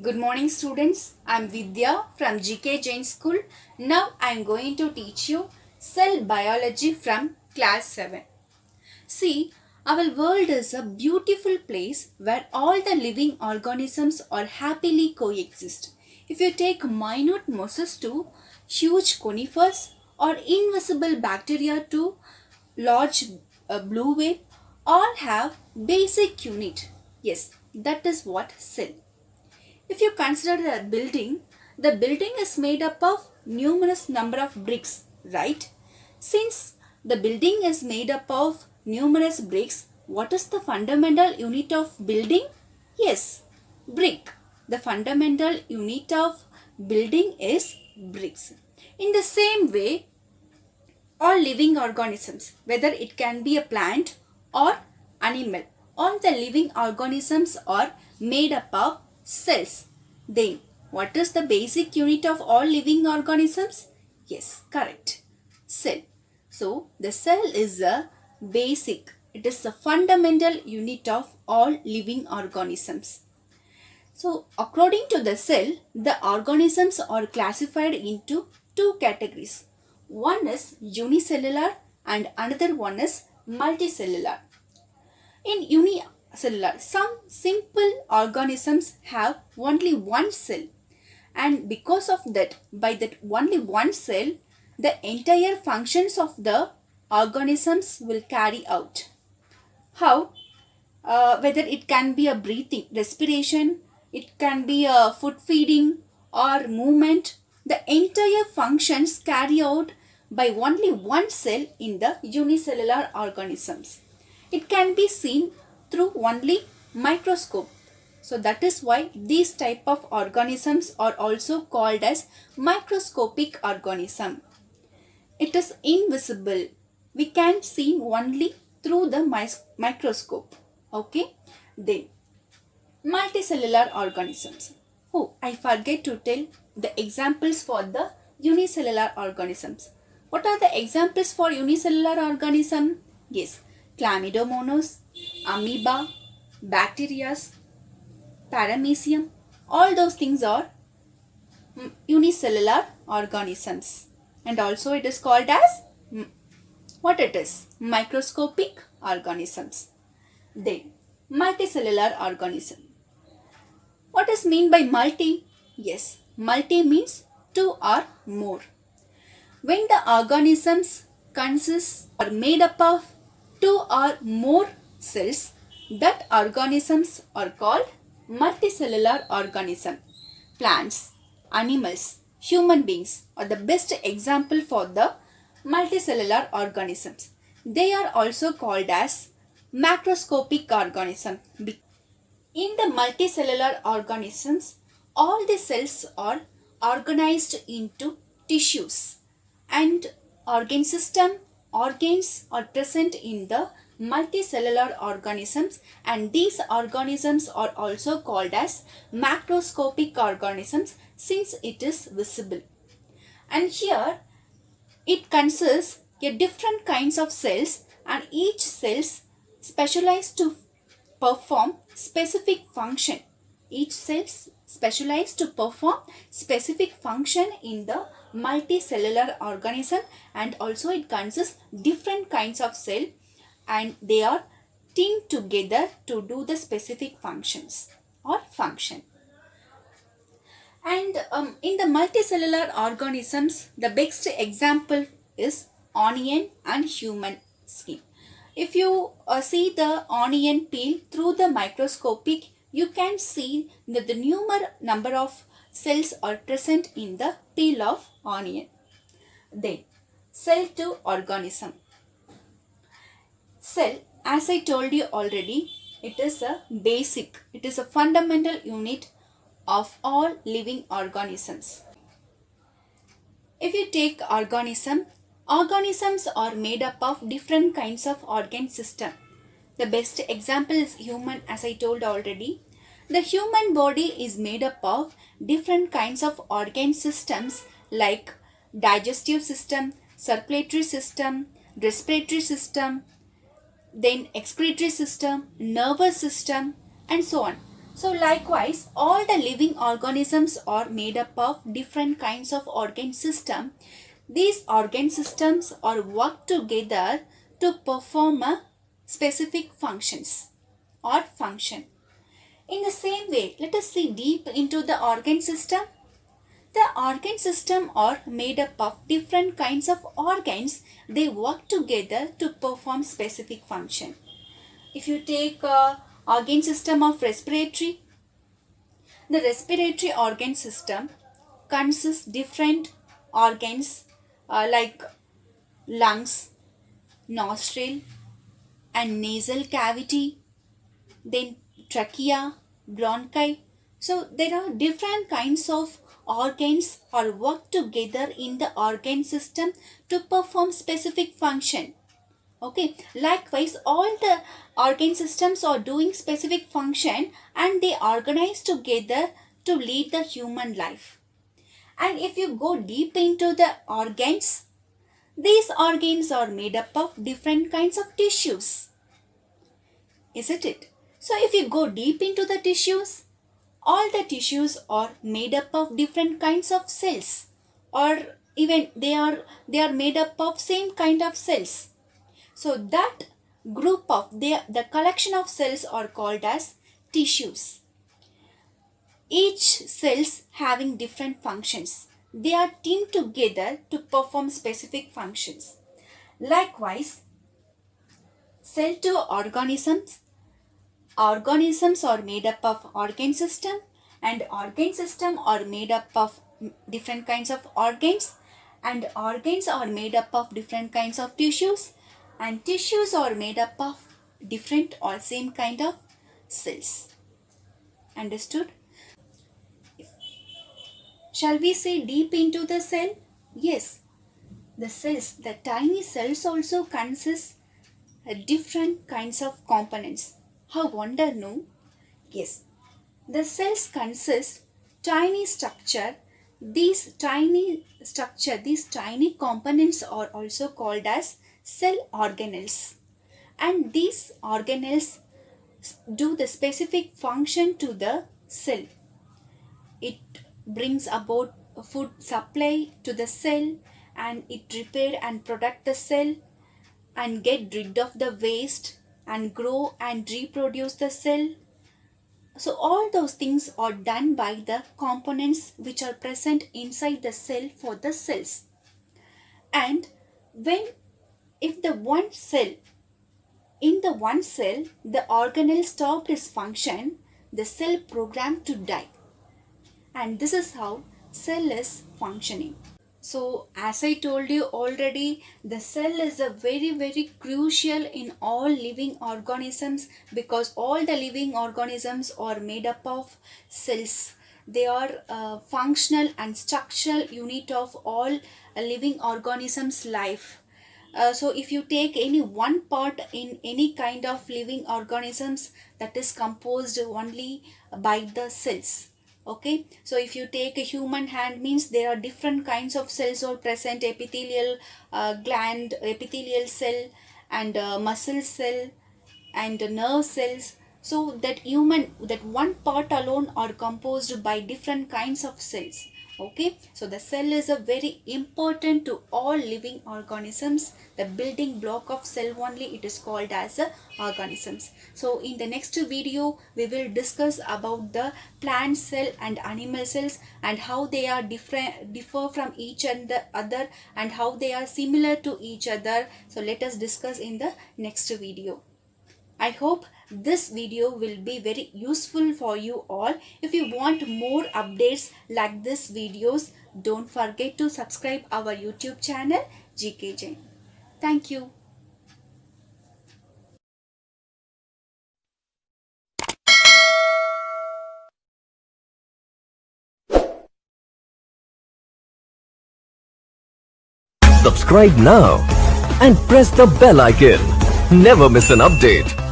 Good morning students. I am Vidya from G.K.Jain school. Now I am going to teach you cell biology from class 7. See, our world is a beautiful place where all the living organisms are happily coexist. If you take minute mosses to huge conifers or invisible bacteria to large blue whale, all have basic unit. Yes, that is what cell. If you consider the building is made up of numerous number of bricks, right? Since the building is made up of numerous bricks, what is the fundamental unit of building? Yes, brick. The fundamental unit of building is bricks. In the same way, all living organisms, whether it can be a plant or animal, all the living organisms are made up of cells. Then, what is the basic unit of all living organisms? Yes, correct. Cell. So, the cell is a basic, it is the fundamental unit of all living organisms. So, according to the cell, the organisms are classified into two categories. One is unicellular and another one is multicellular. In unicellular, some simple organisms have only one cell, and because of that, by that only one cell, the entire functions of the organisms will carry out. How? Whether it can be a breathing, respiration, it can be a food feeding or movement, the entire functions carry out by only one cell in the unicellular organisms. It can be seen through only microscope. So that is why these type of organisms are also called as microscopic organism. It is invisible. We can see only through the microscope. Okay. Then multicellular organisms. Oh, I forget to tell the examples for the unicellular organisms. What are the examples for unicellular organism? Yes, Chlamydomonas, amoeba, bacteria, paramecium, all those things are unicellular organisms. And also it is called as, what it is? Microscopic organisms. Then, multicellular organism. What is mean by multi? Yes, multi means two or more. When the organisms consist or made up of two or more cells, that organisms are called multicellular organism. Plants, animals, human beings are the best example for the multicellular organisms. They are also called as macroscopic organism. In the multicellular organisms, all the cells are organized into tissues, and organ system, organs are present in the multicellular organisms, and these organisms are also called as macroscopic organisms since it is visible. And here it consists of different kinds of cells, and each cells specialized to perform specific function. Each cell specialized to perform specific function in the multicellular organism, and also it consists different kinds of cell, and they are teamed together to do the specific functions or function. And in the multicellular organisms, the best example is onion and human skin. If you see the onion peel through the microscopic, you can see that the number of cells are present in the peel of onion. Then, cell to organism. Cell, as I told you already, it is a basic, it is a fundamental unit of all living organisms. If you take organisms are made up of different kinds of organ system. The best example is human, as I told already. The human body is made up of different kinds of organ systems like digestive system, circulatory system, respiratory system, then excretory system, nervous system, and so on. So likewise, all the living organisms are made up of different kinds of organ system. These organ systems are work together to perform a specific functions or function. In the same way, let us see deep into the organ system. The organ system are made up of different kinds of organs. They work together to perform specific function. If you take organ system of respiratory, the respiratory organ system consists different organs like lungs, nostril and nasal cavity, then trachea, bronchi. So there are different kinds of organs or work together in the organ system to perform specific function. Okay, likewise all the organ systems are doing specific function and they organize together to lead the human life. And if you go deep into the organs, these organs are made up of different kinds of tissues, isn't it? So if you go deep into the tissues, all the tissues are made up of different kinds of cells, or even they are made up of same kind of cells. So that group of the collection of cells are called as tissues. Each cells having different functions. They are teamed together to perform specific functions. Likewise, cell to organisms. Organisms are made up of organ system and organ system are made up of different kinds of organs, and organs are made up of different kinds of tissues, and tissues are made up of different or same kind of cells. Understood? Shall we say deep into the cell? Yes. The cells, the tiny cells also consist different kinds of components. How wonder, no? Yes. The cells consist tiny structure. These tiny components are also called as cell organelles. And these organelles do the specific function to the cell. It brings about food supply to the cell, and it repair and protect the cell and get rid of the waste and grow and reproduce the cell. So all those things are done by the components which are present inside the cell for the cells. And if the one cell the organelle stopped its function, the cell programmed to die. And this is how cell is functioning. So as I told you already, the cell is a very crucial in all living organisms, because all the living organisms are made up of cells. They are functional and structural unit of all living organisms' life. So if you take any one part in any kind of living organisms, that is composed only by the cells. Okay, so if you take a human hand, means there are different kinds of cells are present: epithelial gland, epithelial cell, and muscle cell, and nerve cells. So that one part alone are composed by different kinds of cells. Okay, so the cell is a very important to all living organisms. The building block of cell only, it is called as organisms. So in the next video we will discuss about the plant cell and animal cells, and how they are differ from each other, and how they are similar to each other. So let us discuss in the next video. I hope this video will be very useful for you all. If you want more updates like this videos, don't forget to subscribe our YouTube channel G.K.Jain. Thank you. Subscribe now and press the bell icon. Never miss an update.